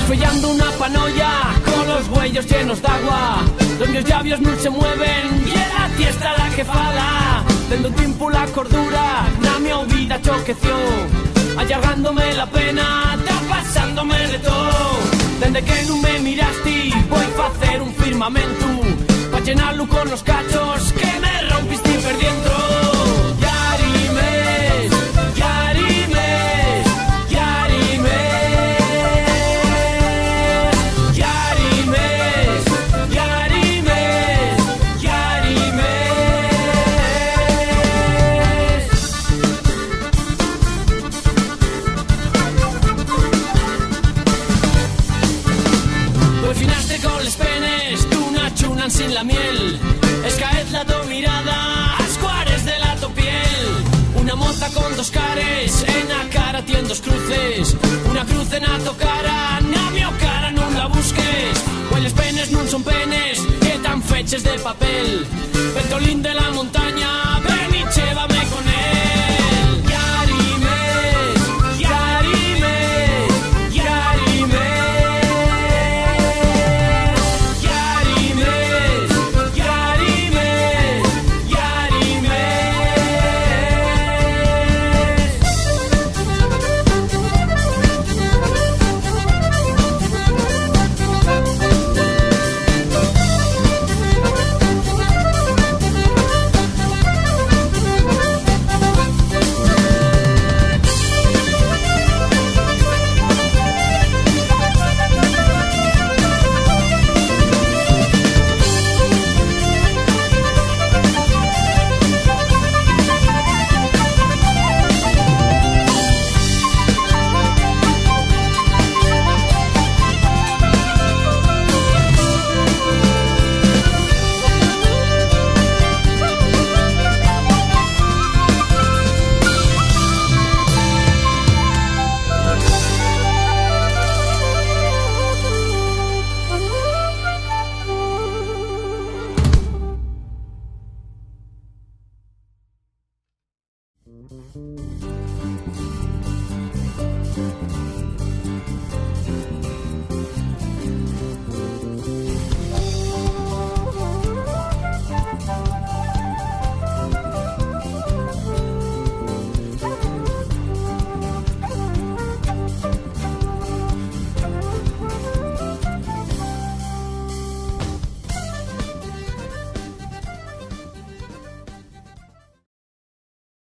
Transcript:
Follando una panolla con los huellos llenos d'agua, los meus llavios no se mueven y es la fiesta la que fala. Dando tiempo la cordura, na mi vida choqueció, allargándome la pena, está pasándome de todo. Desde que no me miraste, voy a hacer un firmamento, pa' llenarlo con los cachos que me rompiste por dentro. Sin la miel, es caez la tu mirada, ascuares de la tu piel. Una moza con dos cares, en la cara tiene dos cruces, una cruz en la tu cara, na mi cara no la busques. Pues los penes no son penes, que tan feches de papel. Ventolín de la montaña, ven y llévame.